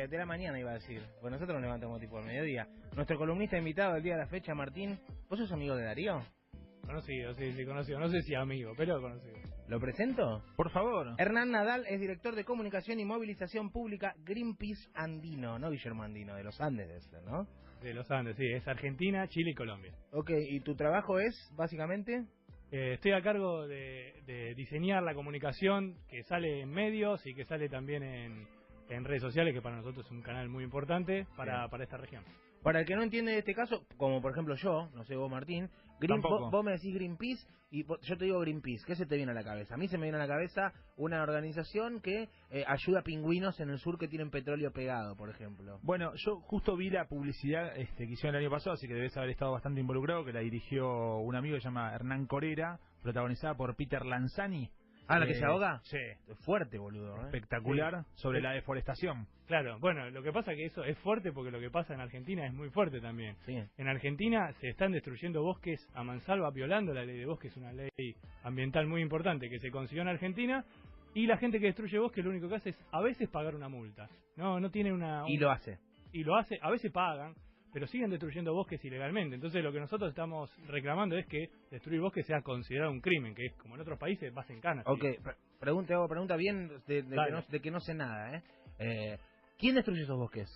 de la mañana, iba a decir. Pues nosotros nos levantamos tipo al mediodía. Nuestro columnista invitado del día de la fecha, Martín. ¿Vos sos amigo de Darío? Conocido, sí, conocido. No sé si amigo, pero conocido. ¿Lo presento? Por favor. Hernán Nadal es director de comunicación y movilización pública Greenpeace Andino, no Guillermo Andino, de los Andes de ese, ¿no? De los Andes, sí, es Argentina, Chile y Colombia. Ok, ¿y tu trabajo es, básicamente? Estoy a cargo de diseñar la comunicación que sale en medios y que sale también en redes sociales, que para nosotros es un canal muy importante para esta región. Para el que no entiende este caso, como por ejemplo yo, no sé vos Martín, vos me decís Greenpeace y yo te digo Greenpeace, ¿qué se te viene a la cabeza? A mí se me viene a la cabeza una organización que ayuda a pingüinos en el sur que tienen petróleo pegado, por ejemplo. Bueno, yo justo vi la publicidad que hicieron el año pasado, así que debes haber estado bastante involucrado, que la dirigió un amigo que se llama Hernán Corera, protagonizada por Peter Lanzani. Ah, ¿la que se ahoga? Sí. Fuerte, boludo. Espectacular, sí. Sobre la deforestación. Claro, bueno, lo que pasa es que eso es fuerte porque lo que pasa en Argentina es muy fuerte también. Sí. En Argentina se están destruyendo bosques a mansalva, violando la ley de bosques, una ley ambiental muy importante que se consiguió en Argentina, y la gente que destruye bosques lo único que hace es a veces pagar una multa. No tiene Y lo hace. Y lo hace, a veces pagan, pero siguen destruyendo bosques ilegalmente. Entonces lo que nosotros estamos reclamando es que destruir bosques sea considerado un crimen, que es como en otros países vas en cana. Ok, pregunta bien de que no sé nada, ¿quién destruye esos bosques?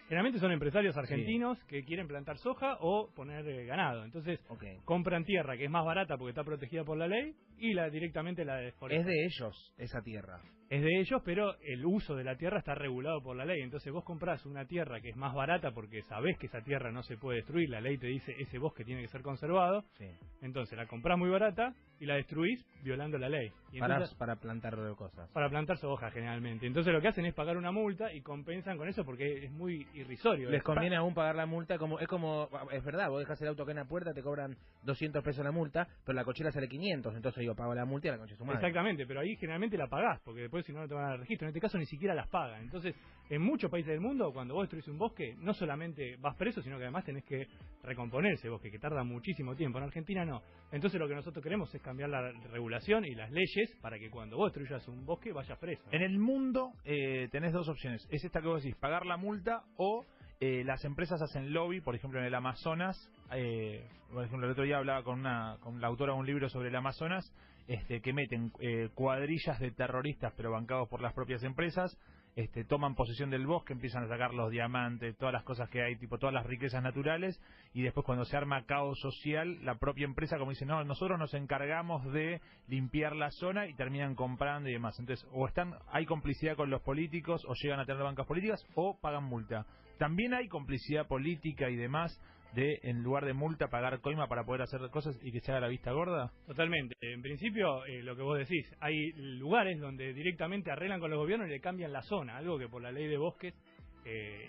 Generalmente son empresarios argentinos que quieren plantar soja o poner ganado. Entonces compran tierra que es más barata porque está protegida por la ley y directamente la deforestan. Es de ellos esa tierra. Es de ellos, pero el uso de la tierra está regulado por la ley. Entonces vos comprás una tierra que es más barata porque sabés que esa tierra no se puede destruir. La ley te dice ese bosque tiene que ser conservado. Sí. Entonces la comprás muy barata y la destruís violando la ley. Y entonces, para plantar cosas. Para plantar soja generalmente. Entonces lo que hacen es pagar una multa y compensan con eso porque es muy irrisorio. Les conviene aún pagar la multa, es verdad, vos dejas el auto acá en la puerta, te cobran 200 pesos la multa, pero la cochera sale 500, entonces yo pago la multa y la concha su madre. Exactamente, pero ahí generalmente la pagás, porque después si no te van al registro, en este caso ni siquiera las pagan. Entonces, en muchos países del mundo, cuando vos destruís un bosque, no solamente vas preso, sino que además tenés que recomponer ese bosque, que tarda muchísimo tiempo. En Argentina no. Entonces lo que nosotros queremos es cambiar la regulación y las leyes para que cuando vos destruyas un bosque vayas preso. En el mundo tenés dos opciones, es esta que vos decís, pagar la multa o las empresas hacen lobby, por ejemplo en el Amazonas, por ejemplo el otro día hablaba con la autora de un libro sobre el Amazonas, que meten cuadrillas de terroristas pero bancados por las propias empresas, toman posesión del bosque, empiezan a sacar los diamantes, todas las cosas que hay, tipo todas las riquezas naturales, y después cuando se arma caos social, la propia empresa como dice, no, nosotros nos encargamos de limpiar la zona y terminan comprando y demás. Entonces, o hay complicidad con los políticos, o llegan a tener bancas políticas, o pagan multa. También hay complicidad política y demás en lugar de multa, pagar coima para poder hacer cosas y que se haga la vista gorda? Totalmente. En principio, lo que vos decís, hay lugares donde directamente arreglan con los gobiernos y le cambian la zona, algo que por la ley de bosques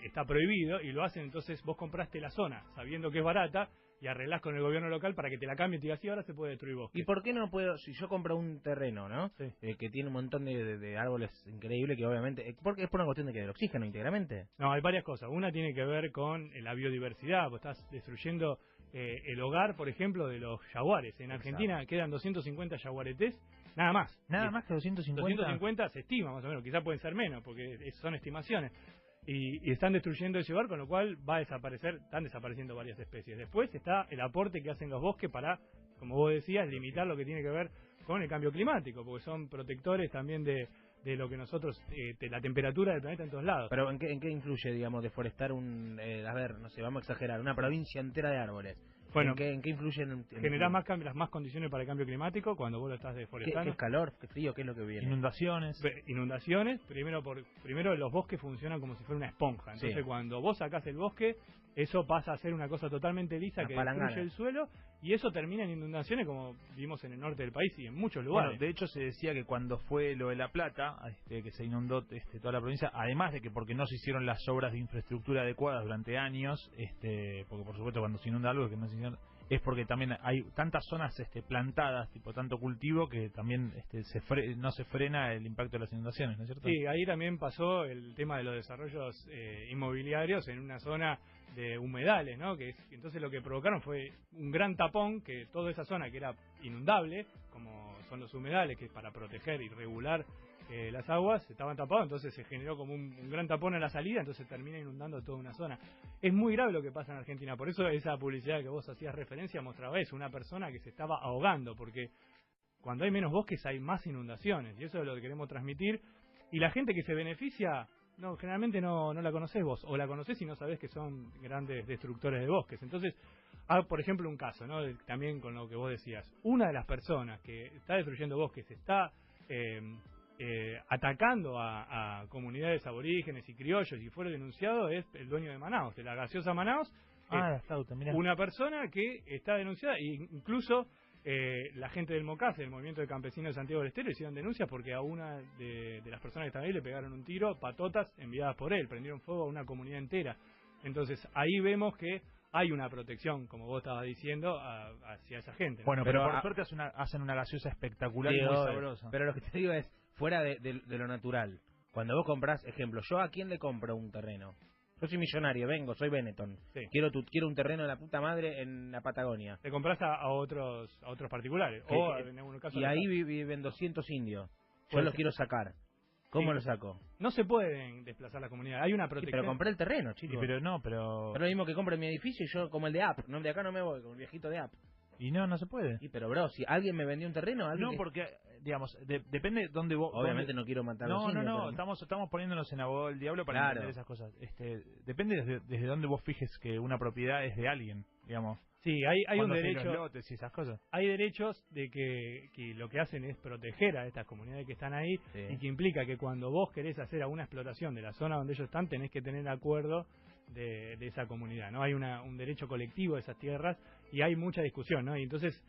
está prohibido, y lo hacen. Entonces vos compraste la zona sabiendo que es barata y arreglás con el gobierno local para que te la cambien y te digas, sí, ahora se puede destruir bosques. ¿Y por qué no puedo, si yo compro un terreno, ¿no? Sí. Que tiene un montón de árboles increíbles, que obviamente, porque es por una cuestión de que del oxígeno íntegramente? No, hay varias cosas. Una tiene que ver con la biodiversidad, vos estás destruyendo el hogar, por ejemplo, de los jaguares. En Argentina quedan 250 jaguaretés, nada más. Nada más que 250. 250 se estima más o menos, quizás pueden ser menos, porque son estimaciones. Y están destruyendo ese hogar, con lo cual va a desaparecer, están desapareciendo varias especies. Después está el aporte que hacen los bosques para, como vos decías, limitar lo que tiene que ver con el cambio climático, porque son protectores también de lo que nosotros, de la temperatura del planeta en todos lados. Pero ¿en qué influye, digamos, deforestar no sé, vamos a exagerar, una provincia entera de árboles? Bueno, ¿En qué influye? Generar más condiciones para el cambio climático cuando vos lo estás deforestando. ¿Qué es calor? ¿Qué frío? ¿Qué es lo que viene? Inundaciones. Primero los bosques funcionan como si fuera una esponja. Entonces cuando vos sacás el bosque, eso pasa a ser una cosa totalmente lisa que destruye el suelo, y eso termina en inundaciones como vimos en el norte del país y en muchos lugares. Bueno, de hecho se decía que cuando fue lo de La Plata, que se inundó toda la provincia, además de que porque no se hicieron las obras de infraestructura adecuadas durante años, porque por supuesto cuando se inunda algo que no se hicieron, es porque también hay tantas zonas plantadas, tipo tanto cultivo, que también no se frena el impacto de las inundaciones, ¿no es cierto? Sí, ahí también pasó el tema de los desarrollos inmobiliarios en una zona de humedales, ¿no? Entonces lo que provocaron fue un gran tapón, que toda esa zona que era inundable, como son los humedales, que es para proteger y regular las aguas estaban tapadas, entonces se generó como un gran tapón en la salida, entonces termina inundando toda una zona. Es muy grave lo que pasa en Argentina, por eso esa publicidad que vos hacías referencia mostraba eso, una persona que se estaba ahogando, porque cuando hay menos bosques hay más inundaciones, y eso es lo que queremos transmitir, y la gente que se beneficia, generalmente no la conocés vos, o la conocés y no sabés que son grandes destructores de bosques. Entonces, por ejemplo, un caso, ¿no? También con lo que vos decías, una de las personas que está destruyendo bosques, está atacando a comunidades aborígenes y criollos, y fue denunciado, es el dueño de Manaos, de la gaseosa Manaos. Una persona que está denunciada, e incluso la gente del MOCAS, el Movimiento de Campesinos de Santiago del Estero, hicieron denuncias porque a una de las personas que estaban ahí le pegaron un tiro, patotas enviadas por él, prendieron fuego a una comunidad entera. Entonces ahí vemos que hay una protección, como vos estabas diciendo, hacia esa gente, ¿no? Bueno, pero por suerte hacen una gaseosa espectacular y muy sabrosa. Pero lo que te digo es, fuera de lo natural, cuando vos comprás, ejemplo, ¿yo a quién le compro un terreno? Yo soy millonario, soy Benetton. Sí. Quiero un terreno de la puta madre en la Patagonia. Te compras a otros particulares. En algún caso. Y ahí viven 200 indios. Yo los quiero sacar. ¿Cómo lo saco? No se pueden desplazar la comunidad. Hay una protección. Pero compré el terreno, chicos. Pero lo mismo que compre mi edificio y yo como el de App. No, de acá no me voy, como el viejito de App. Y no se puede. Pero bro, si alguien me vendió un terreno... porque, digamos, depende de dónde vos... Obviamente no quiero matar a los indios. No, estamos poniéndonos en abogado del diablo para entender esas cosas. Depende desde dónde vos fijes que una propiedad es de alguien, digamos. Sí, hay un derecho... Los lotes y esas cosas. Hay derechos de que lo que hacen es proteger a estas comunidades que están ahí, y que implica que cuando vos querés hacer alguna explotación de la zona donde ellos están, tenés que tener acuerdo de esa comunidad, ¿no? Hay un derecho colectivo de esas tierras y hay mucha discusión, ¿no? Y entonces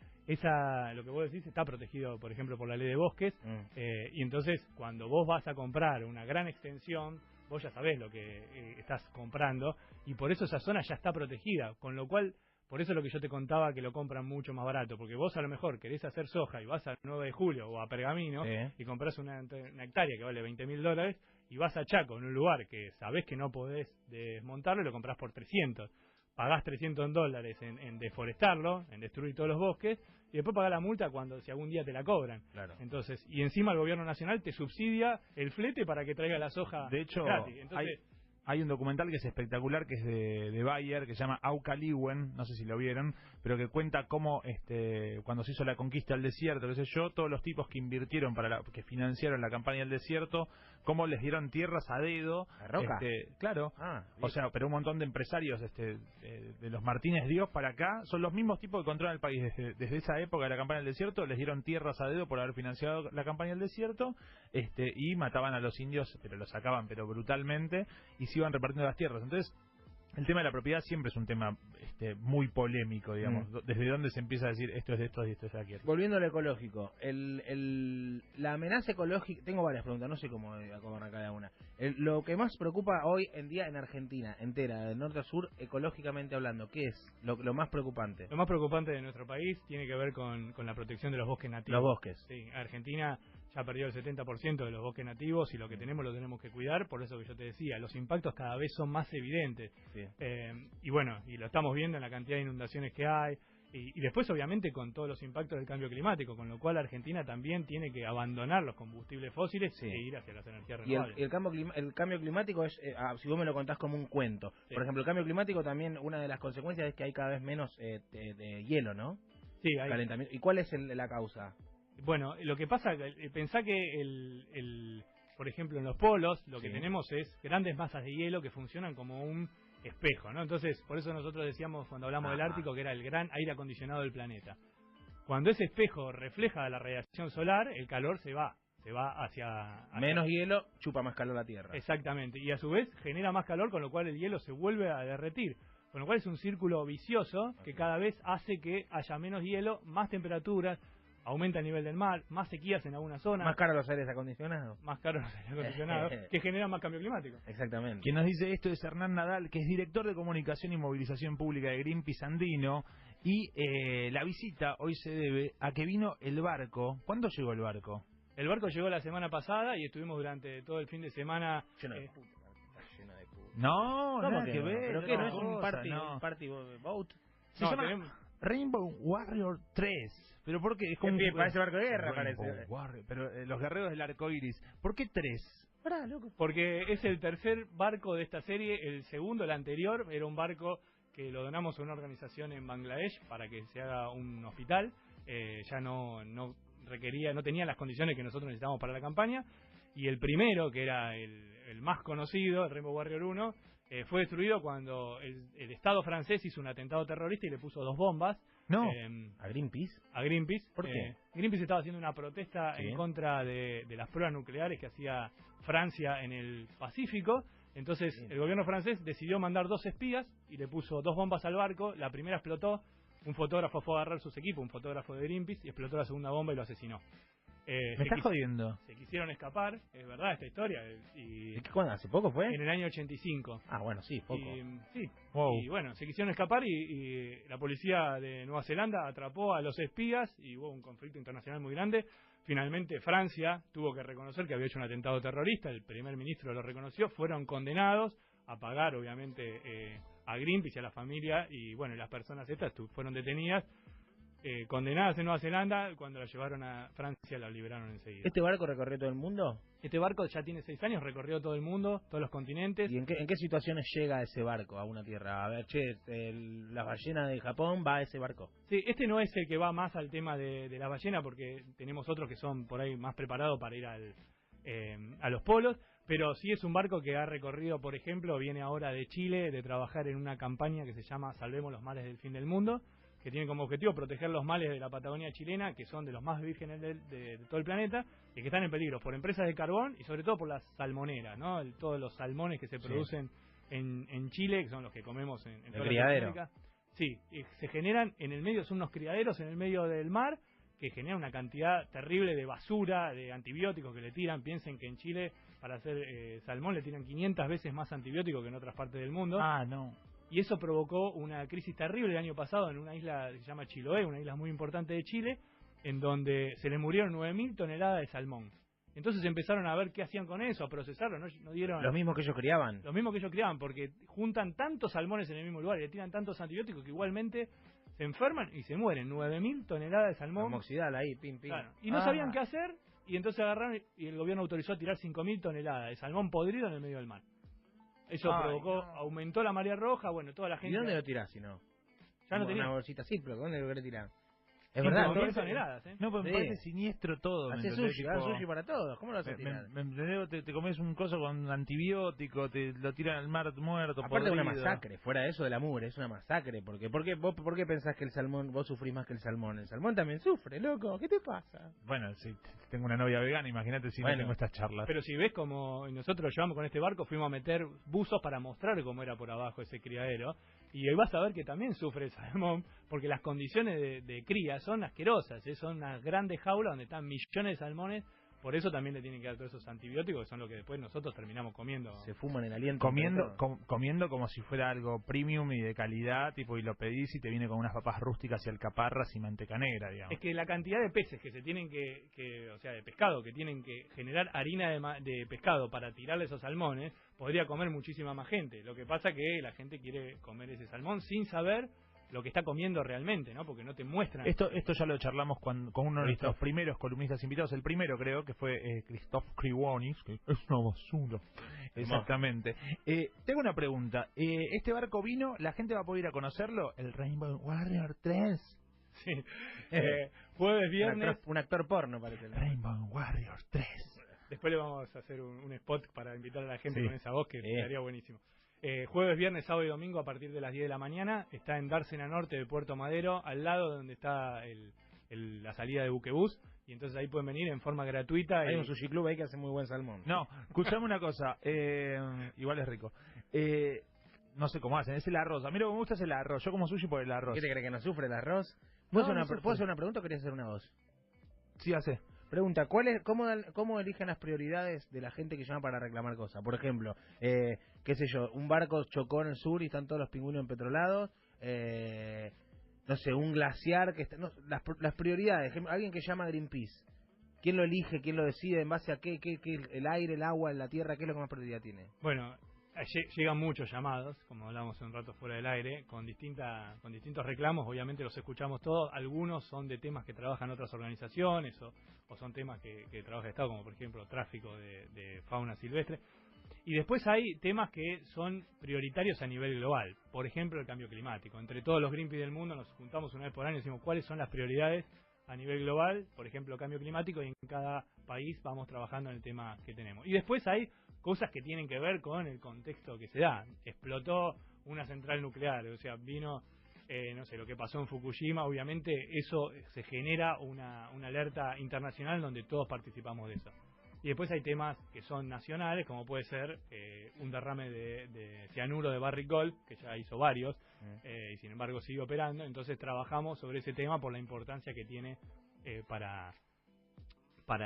lo que vos decís está protegido, por ejemplo, por la ley de bosques, y entonces cuando vos vas a comprar una gran extensión, vos ya sabés lo que estás comprando, y por eso esa zona ya está protegida, con lo cual, por eso lo que yo te contaba, que lo compran mucho más barato, porque vos a lo mejor querés hacer soja y vas a 9 de julio o a Pergamino y compras una hectárea que vale $20.000 y vas a Chaco, en un lugar que sabés que no podés desmontarlo, y lo comprás por 300. Pagás $300 en deforestarlo, en destruir todos los bosques, y después pagás la multa si algún día te la cobran. Claro. Entonces, y encima el gobierno nacional te subsidia el flete para que traiga la soja de hecho, gratis. Entonces, hay un documental que es espectacular, que es de Bayer, que se llama Aucaliwen, no sé si lo vieron, pero que cuenta cómo cuando se hizo la conquista del desierto, qué sé yo, todos los tipos que invirtieron que financiaron la campaña del desierto, cómo les dieron tierras a dedo. ¿A Roca? Claro. O sea, pero un montón de empresarios de los Martínez Dios para acá son los mismos tipos que controlan el país. Desde esa época de la campaña del desierto les dieron tierras a dedo por haber financiado la campaña del desierto, y mataban a los indios, pero los sacaban brutalmente, y se iban repartiendo las tierras. Entonces, el tema de la propiedad siempre es un tema muy polémico, digamos. Desde dónde se empieza a decir esto es de estos y esto es de aquel. Volviendo al ecológico, la amenaza ecológica, tengo varias preguntas, no sé cómo arrancar cada una. Lo que más preocupa hoy en día en Argentina entera, de norte a sur, ecológicamente hablando, ¿qué es lo más preocupante? Lo más preocupante de nuestro país tiene que ver con la protección de los bosques nativos. Los bosques. Sí, Argentina ya perdió el 70% de los bosques nativos, y lo que tenemos lo tenemos que cuidar, por eso que yo te decía, los impactos cada vez son más evidentes. Sí. Y bueno, y lo estamos viendo en la cantidad de inundaciones que hay, y después obviamente con todos los impactos del cambio climático, con lo cual Argentina también tiene que abandonar los combustibles fósiles e ir hacia las energías renovables. Y el cambio climático es, si vos me lo contás como un cuento, por ejemplo, el cambio climático también, una de las consecuencias es que hay cada vez menos de hielo, ¿no? Sí, hay calentamiento. ¿Y cuál es la causa? Bueno, lo que pasa, pensá que por ejemplo, en los polos lo que tenemos es grandes masas de hielo que funcionan como un espejo, ¿no? Entonces, por eso nosotros decíamos cuando hablamos del Ártico que era el gran aire acondicionado del planeta. Cuando ese espejo refleja la radiación solar, el calor se va hacia menos hielo, chupa más calor la Tierra. Exactamente, y a su vez genera más calor, con lo cual el hielo se vuelve a derretir. Con lo cual es un círculo vicioso que cada vez hace que haya menos hielo, más temperaturas, aumenta el nivel del mar, más sequías en algunas zonas. Más caros los aires acondicionados. Más caros los aires acondicionados, que generan más cambio climático. Exactamente. Quien nos dice esto es Hernán Nadal, que es director de comunicación y movilización pública de Greenpeace Andino. Y la visita hoy se debe a que vino el barco. ¿Cuándo llegó el barco? El barco llegó la semana pasada y estuvimos durante todo el fin de semana... Lleno de puta. Lleno de puta. No, nada que ver. ¿Pero qué? ¿No es un party boat? Se llama... Rainbow Warrior 3. ¿Pero por qué? Es como parece barco de guerra, Rainbow parece. Warrior, pero los guerreros del arco iris. ¿Por qué 3? Pará, loco. Porque es el tercer barco de esta serie. El segundo, el anterior, era un barco que lo donamos a una organización en Bangladesh para que se haga un hospital. Ya no requería, no tenía las condiciones que nosotros necesitábamos para la campaña. Y el primero, que era el más conocido, el Rainbow Warrior 1, fue destruido cuando el Estado francés hizo un atentado terrorista y le puso 2 bombas. No. ¿A Greenpeace? A Greenpeace. ¿Por qué? Greenpeace estaba haciendo una protesta Sí. en contra de las pruebas nucleares que hacía Francia en el Pacífico. Entonces el gobierno francés decidió mandar 2 espías y le puso 2 bombas al barco. La primera explotó, un fotógrafo fue a agarrar sus equipos, un fotógrafo de Greenpeace, y explotó la segunda bomba y lo asesinó. Me estás jodiendo. Se quisieron escapar, es verdad esta historia. ¿Y cuándo? ¿Hace poco fue? En el año 85. Ah, bueno, sí, poco. Sí. Wow. Y bueno, se quisieron escapar y la policía de Nueva Zelanda atrapó a los espías y hubo un conflicto internacional muy grande. Finalmente Francia tuvo que reconocer que había hecho un atentado terrorista, el primer ministro lo reconoció, fueron condenados a pagar obviamente a Greenpeace y a la familia, y bueno, las personas estas fueron detenidas, condenadas en Nueva Zelanda. Cuando la llevaron a Francia la liberaron enseguida. ¿Este barco recorrió todo el mundo? Este barco ya tiene 6 años, recorrió todo el mundo, todos los continentes. ¿Y en qué situaciones llega ese barco a una tierra? A ver, la ballena de Japón va a ese barco. Sí, este no es el que va más al tema de la ballena, porque tenemos otros que son por ahí más preparados para ir a los polos, pero sí es un barco que ha recorrido, por ejemplo, viene ahora de Chile, de trabajar en una campaña que se llama Salvemos los Mares del Fin del Mundo, que tiene como objetivo proteger los males de la Patagonia chilena, que son de los más vírgenes de todo el planeta, y que están en peligro por empresas de carbón y sobre todo por las salmoneras, ¿no? Todos los salmones que se producen en Chile, que son los que comemos en toda Latinoamérica. Sí, y se generan en el medio, son unos criaderos en el medio del mar, que generan una cantidad terrible de basura, de antibióticos que le tiran. Piensen que en Chile, para hacer salmón, le tiran 500 veces más antibióticos que en otras partes del mundo. Ah, no. Y eso provocó una crisis terrible el año pasado en una isla que se llama Chiloé, una isla muy importante de Chile, en donde se les murieron 9.000 toneladas de salmón. Entonces empezaron a ver qué hacían con eso, a procesarlo, no dieron... Los mismos que ellos criaban. Los mismos que ellos criaban, porque juntan tantos salmones en el mismo lugar y le tiran tantos antibióticos que igualmente se enferman y se mueren. 9.000 toneladas de salmón. Amoxidal ahí, pim, pim. Claro. Y no sabían qué hacer, y entonces agarraron y el gobierno autorizó a tirar 5.000 toneladas de salmón podrido en el medio del mar. Eso provocó, aumentó la marea roja, bueno, toda la gente... ¿Y dónde lo tirás si no? Ya no tenía. Una bolsita simple, ¿dónde lo querés tirar? Es 5.000 toneladas, ¿eh? No, pero me Sí. parece siniestro todo. Haces sushi, sushi para todos. ¿Cómo lo vas a tirar? Te comes un coso con antibiótico, te lo tiran al mar muerto. Aparte de una podrido. masacre, fuera de eso de la mugre, es una masacre. ¿Por qué pensás que el salmón, vos sufrís más que el salmón? El salmón también sufre, loco. ¿Qué te pasa? Bueno, si tengo una novia vegana, imagínate si no tengo estas charlas. Pero si ves como nosotros llevamos con este barco, fuimos a meter buzos para mostrar cómo era por abajo ese criadero. Y ahí vas a ver que también sufre el salmón, porque las condiciones de cría son asquerosas, ¿eh? Son unas grandes jaulas donde están millones de salmones, por eso también le tienen que dar todos esos antibióticos, que son lo que después nosotros terminamos comiendo. Se fuman el aliento. Comiendo como si fuera algo premium y de calidad, tipo, y lo pedís y te viene con unas papas rústicas y alcaparras y manteca negra, digamos. Es que la cantidad de peces que se tienen o sea, de pescado, que tienen que generar harina de pescado para tirarle esos salmones, podría comer muchísima más gente. Lo que pasa que la gente quiere comer ese salmón sin saber lo que está comiendo realmente, ¿no? Porque no te muestran. Esto ya lo charlamos con uno de nuestros primeros columnistas invitados, el primero creo que fue Christoph Kriwonis, que es una basura. Exactamente. Tengo una pregunta. ¿Este barco vino? ¿La gente va a poder ir a conocerlo? El Rainbow Warrior 3. Sí. Jueves, viernes. Un actor porno parece. Rainbow Warrior 3. Después le vamos a hacer un spot para invitar a la gente con esa voz, que estaría buenísimo. Jueves, viernes, sábado y domingo a partir de las 10 de la mañana. Está en Dársena Norte de Puerto Madero, al lado donde está la salida de Buquebús. Y entonces ahí pueden venir en forma gratuita. Hay un sushi club ahí que hace muy buen salmón. No, escuchame una cosa. Igual es rico. No sé cómo hacen, es el arroz. A mí lo que me gusta es el arroz. Yo como sushi por el arroz. ¿Qué te crees que no sufre el arroz? No, ¿Puedo hacer una pregunta o querías hacer una voz? Sí, hace. Pregunta, ¿cómo eligen las prioridades de la gente que llama para reclamar cosas? Por ejemplo, qué sé yo, un barco chocó en el sur y están todos los pingüinos empetrolados, no sé, un glaciar que está... No, las prioridades, alguien que llama a Greenpeace, ¿quién lo elige, quién lo decide, en base a qué el aire, el agua, la tierra, qué es lo que más prioridad tiene? Bueno, llegan muchos llamados, como hablamos un rato fuera del aire, con distintos reclamos. Obviamente los escuchamos todos. Algunos son de temas que trabajan otras organizaciones o son temas que trabaja el Estado, como por ejemplo tráfico de fauna silvestre. Y después hay temas que son prioritarios a nivel global. Por ejemplo, el cambio climático. Entre todos los Greenpeace del mundo nos juntamos una vez por año y decimos cuáles son las prioridades a nivel global, por ejemplo, cambio climático, y en cada país vamos trabajando en el tema que tenemos. Y después hay cosas que tienen que ver con el contexto que se da. Explotó una central nuclear, o sea, vino, no sé, lo que pasó en Fukushima. Obviamente eso se genera una alerta internacional donde todos participamos de eso. Y después hay temas que son nacionales, como puede ser un derrame de cianuro de Barrick Gold, que ya hizo varios, y sin embargo sigue operando. Entonces trabajamos sobre ese tema por la importancia que tiene para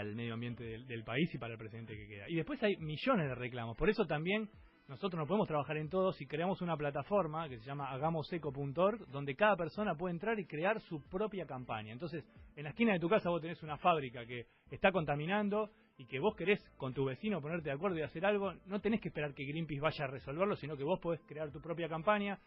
el medio ambiente del país y para el presente que queda. Y después hay millones de reclamos. Por eso también nosotros no podemos trabajar en todos y creamos una plataforma que se llama hagamoseco.org, donde cada persona puede entrar y crear su propia campaña. Entonces, en la esquina de tu casa vos tenés una fábrica que está contaminando y que vos querés con tu vecino ponerte de acuerdo y hacer algo. No tenés que esperar que Greenpeace vaya a resolverlo, sino que vos podés crear tu propia campaña,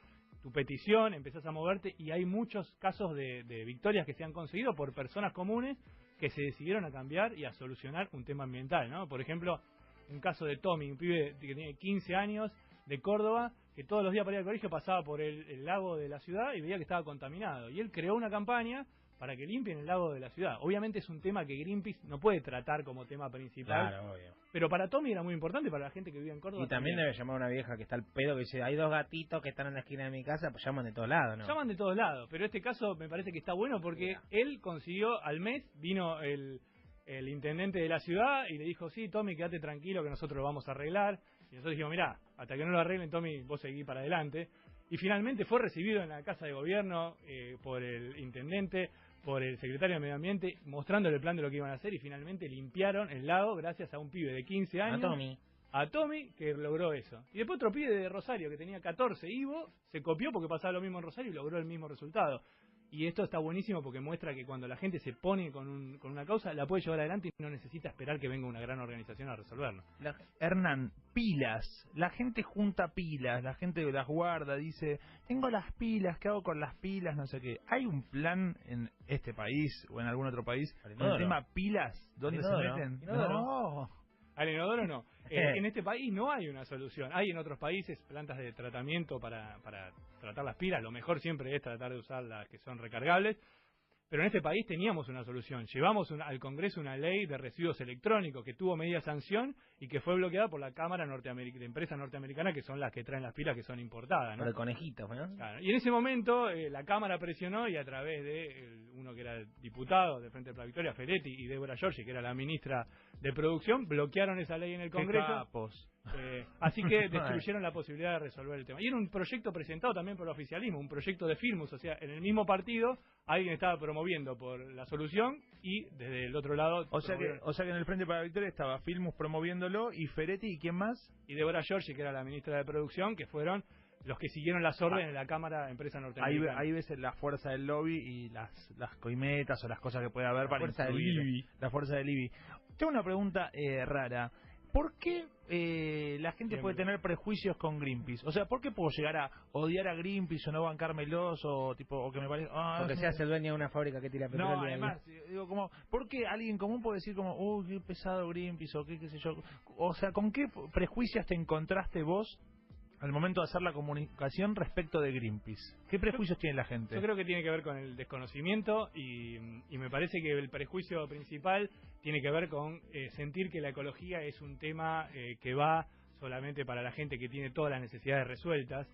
tu petición, empezás a moverte, y hay muchos casos de victorias que se han conseguido por personas comunes que se decidieron a cambiar y a solucionar un tema ambiental, ¿no? Por ejemplo, un caso de Tommy, un pibe que tiene 15 años, de Córdoba, que todos los días para ir al colegio pasaba por el lago de la ciudad y veía que estaba contaminado. Y él creó una campaña para que limpien el lago de la ciudad. Obviamente es un tema que Greenpeace no puede tratar como tema principal. Claro, obvio. Pero para Tommy era muy importante, para la gente que vive en Córdoba. Y también debe llamar a una vieja que está al pedo, que dice, hay 2 gatitos que están en la esquina de mi casa, pues llaman de todos lados, ¿no? Llaman de todos lados, pero este caso me parece que está bueno porque él consiguió, al mes, vino el intendente de la ciudad y le dijo, sí, Tommy, quédate tranquilo que nosotros lo vamos a arreglar. Y nosotros dijimos, mirá, hasta que no lo arreglen, Tommy, vos seguí para adelante. Y finalmente fue recibido en la Casa de Gobierno por el intendente, por el secretario de Medio Ambiente, mostrándole el plan de lo que iban a hacer, y finalmente limpiaron el lago gracias a un pibe de 15 años. A Tommy, que logró eso. Y después otro pibe de Rosario, que tenía 14, Ivo, se copió porque pasaba lo mismo en Rosario y logró el mismo resultado. Y esto está buenísimo porque muestra que cuando la gente se pone con una causa, la puede llevar adelante y no necesita esperar que venga una gran organización a resolverlo. Hernán, pilas. La gente junta pilas, la gente las guarda, dice, tengo las pilas, ¿qué hago con las pilas? No sé qué. ¿Hay un plan en este país o en algún otro país con el tema pilas? ¿Dónde se meten? No. Al inodoro no. En este país no hay una solución. Hay en otros países plantas de tratamiento para tratar las pilas. Lo mejor siempre es tratar de usar las que son recargables. Pero en este país teníamos una solución. Llevamos al Congreso una ley de residuos electrónicos que tuvo media sanción y que fue bloqueada por la Cámara de Empresas Norteamericanas, que son las que traen las pilas que son importadas, ¿no? Por el conejito, ¿no? Claro. Y en ese momento la Cámara presionó y a través de uno que era el diputado de Frente para la Victoria, Ferretti, y Débora Giorgi, que era la ministra de Producción, bloquearon esa ley en el Congreso. ¡Qué capos! Así que destruyeron la posibilidad de resolver el tema. Y era un proyecto presentado también por el oficialismo, un proyecto de Firmus, o sea, en el mismo partido alguien estaba promoviendo por la solución y desde el otro lado... O sea que en el Frente para la Victoria estaba Firmus promoviéndolo y Ferretti, ¿y quién más? Y Débora Giorgi, que era la ministra de Producción, que fueron los que siguieron las órdenes de la Cámara de Empresa Norteamericana. Ahí ves la fuerza del lobby y las coimetas o las cosas que puede haber la para fuerza influir. del IBI. La fuerza del IBI. Tengo una pregunta rara. ¿Por qué la gente puede tener prejuicios con Greenpeace? O sea, ¿por qué puedo llegar a odiar a Greenpeace o no bancármelos o tipo o que me parece porque seas el dueño de una fábrica que tira petróleo? No, además, digo como, ¿por qué alguien común puede decir como, qué pesado Greenpeace o qué sé yo? O sea, ¿con qué prejuicios te encontraste vos al momento de hacer la comunicación respecto de Greenpeace? ¿Qué prejuicios tiene la gente? Yo creo que tiene que ver con el desconocimiento y me parece que el prejuicio principal tiene que ver con sentir que la ecología es un tema que va solamente para la gente que tiene todas las necesidades resueltas,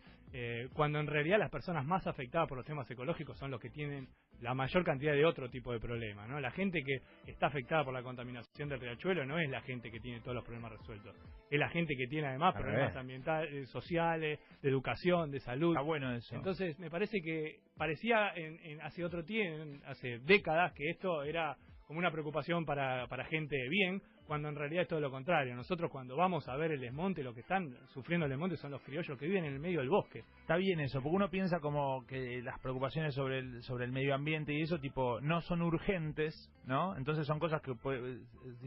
cuando en realidad las personas más afectadas por los temas ecológicos son los que tienen la mayor cantidad de otro tipo de problemas, ¿no? La gente que está afectada por la contaminación del riachuelo no es la gente que tiene todos los problemas resueltos, es la gente que tiene además problemas ambientales, sociales, de educación, de salud. Está bueno eso. Entonces me parece que parecía hace otro tiempo, hace décadas, que esto era como una preocupación para gente bien. cuando en realidad es todo lo contrario. Nosotros cuando vamos a ver el desmonte, lo que están sufriendo el desmonte son los criollos que viven en el medio del bosque. Está bien eso, porque uno piensa como que las preocupaciones sobre el medio ambiente y eso, tipo, no son urgentes, ¿no? Entonces son cosas que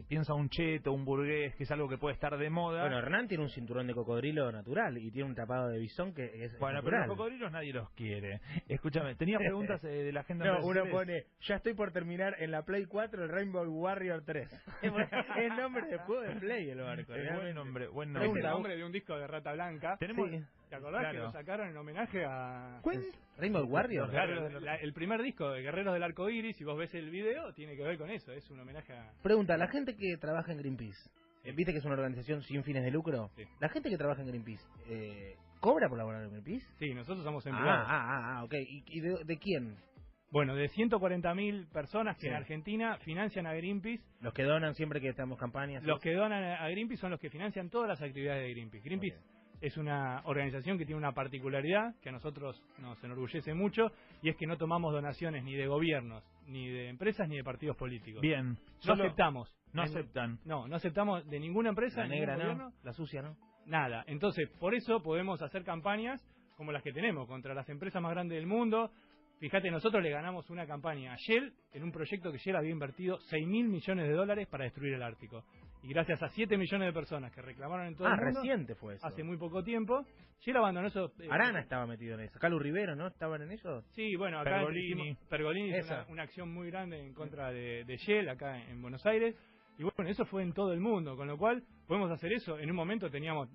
piensa un cheto, un burgués, que es algo que puede estar de moda. Bueno, Hernán tiene un cinturón de cocodrilo natural y tiene un tapado de bisón que es bueno, natural. Pero los cocodrilos nadie los quiere. Escúchame, tenía preguntas de la agenda. No, uno pone, ya estoy por terminar en la Play 4 el Rainbow Warrior 3. Es nombre de juego de Play el barco. Buen nombre, buen Es el nombre. nombre de un disco de Rata Blanca. Tenemos... Sí. ¿Te acordás que lo sacaron en homenaje a... ¿Rainbow Warrior? Claro, el primer disco de Guerreros del Arco Iris, si vos ves el video, tiene que ver con eso, es un homenaje a... Pregunta, la gente que trabaja en Greenpeace, ¿viste que es una organización sin fines de lucro? Sí. La gente que trabaja en Greenpeace, ¿cobra por laborar en Greenpeace? Sí, nosotros somos empleados. Ok. ¿Y de quién? Bueno, de 140.000 personas que en Argentina financian a Greenpeace. Los que donan siempre que estamos campañas. Los que donan a Greenpeace son los que financian todas las actividades de Greenpeace. Greenpeace es una organización que tiene una particularidad que a nosotros nos enorgullece mucho, y es que no tomamos donaciones ni de gobiernos, ni de empresas, ni de partidos políticos. Bien. No aceptamos. No aceptan. No aceptamos de ninguna empresa, La negra, ningún gobierno. La sucia, ¿no? Nada. Entonces, por eso podemos hacer campañas como las que tenemos contra las empresas más grandes del mundo. Fíjate, nosotros le ganamos una campaña a Shell en un proyecto que Shell había invertido $6.000 millones para destruir el Ártico. Y gracias a 7 millones de personas que reclamaron en todo el mundo, reciente fue eso. hace muy poco tiempo, Shell abandonó eso. Arana estaba metido en eso. Calu Rivero, ¿no? ¿Estaban en ello? Sí, bueno, acá Pergolini hizo una acción muy grande en contra de Shell acá en Buenos Aires. Y bueno, eso fue en todo el mundo, con lo cual podemos hacer eso. En un momento teníamos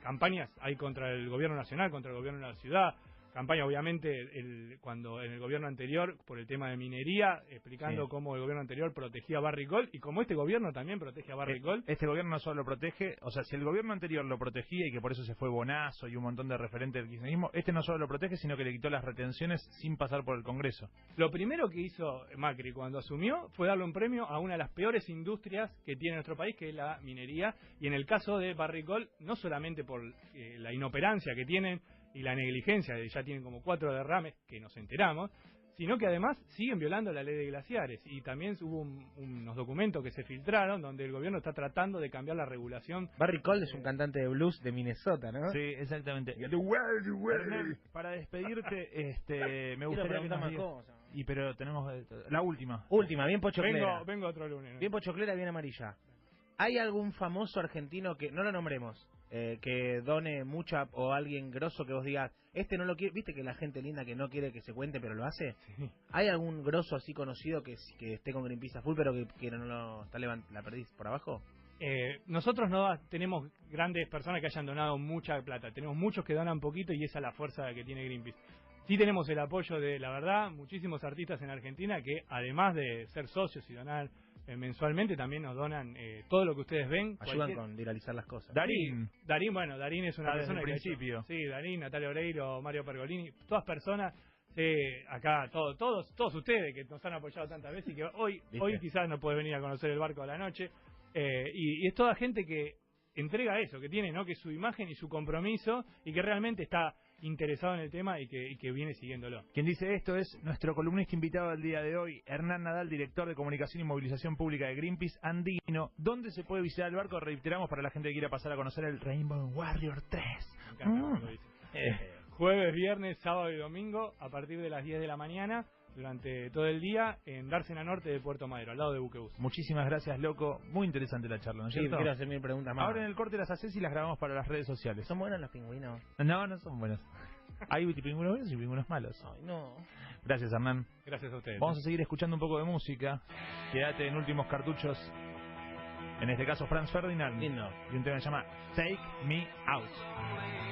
campañas ahí contra el gobierno nacional, contra el gobierno de la ciudad. Campaña, obviamente, cuando en el gobierno anterior, por el tema de minería, explicando cómo el gobierno anterior protegía a Barrick y cómo este gobierno también protege a Barrick. Este gobierno no solo lo protege, o sea, si el gobierno anterior lo protegía y que por eso se fue Bonazo y un montón de referentes del kirchnerismo, este no solo lo protege, sino que le quitó las retenciones sin pasar por el Congreso. Lo primero que hizo Macri cuando asumió fue darle un premio a una de las peores industrias que tiene nuestro país, que es la minería, y en el caso de Barrick no solamente por la inoperancia que tienen y la negligencia, ya tienen como 4 derrames que nos enteramos, sino que además siguen violando la ley de glaciares. Y también hubo unos documentos que se filtraron donde el gobierno está tratando de cambiar la regulación. Barry Cole es un cantante de blues de Minnesota, ¿no? Sí, exactamente. Hernán, para despedirte, me gustaría que nos digas... pero tenemos la última. Última, bien pochoclera. Vengo otro lunes, ¿no? Bien pochoclera, bien amarilla. ¿Hay algún famoso argentino que, no lo nombremos, que done mucha, o alguien grosso que vos digas, este no lo quiere, viste que la gente linda que no quiere que se cuente pero lo hace? Sí. ¿Hay algún grosso así conocido que esté con Greenpeace a full pero que no lo está la perdís por abajo? Nosotros no tenemos grandes personas que hayan donado mucha plata, tenemos muchos que donan poquito y esa es la fuerza que tiene Greenpeace. Sí tenemos el apoyo de, la verdad, muchísimos artistas en Argentina que además de ser socios y donar mensualmente también nos donan todo lo que ustedes ven. Ayudan con viralizar las cosas. Darín es una persona desde el principio. Sí, Darín, Natalia Oreiro, Mario Pergolini, todas personas, acá todos ustedes que nos han apoyado tantas veces y que hoy quizás no puede venir a conocer el barco a la noche. Y es toda gente que entrega eso, que tiene, ¿no?, que su imagen y su compromiso y que realmente está interesado en el tema y que viene siguiéndolo. Quien dice esto es nuestro columnista invitado del día de hoy, Hernán Nadal, director de Comunicación y Movilización Pública de Greenpeace Andino. ¿Dónde se puede visitar el barco? Reiteramos para la gente que quiera pasar a conocer el Rainbow Warrior 3. Me encanta lo dice. Jueves, viernes, sábado y domingo a partir de las 10 de la mañana durante todo el día en Dársena Norte de Puerto Madero, al lado de Buquebus. Muchísimas gracias, loco. Muy interesante la charla, ¿no es cierto? Quiero hacer 1000 preguntas más. Ahora en el corte las haces y las grabamos para las redes sociales. ¿Son buenos los pingüinos? No son buenos. Hay pingüinos buenos y pingüinos malos. Ay, no. Gracias, Hernán. Gracias a ustedes. Vamos a seguir escuchando un poco de música. Quédate en Últimos Cartuchos. En este caso, Franz Ferdinand. Lindo. Y un tema que se llama Take Me Out.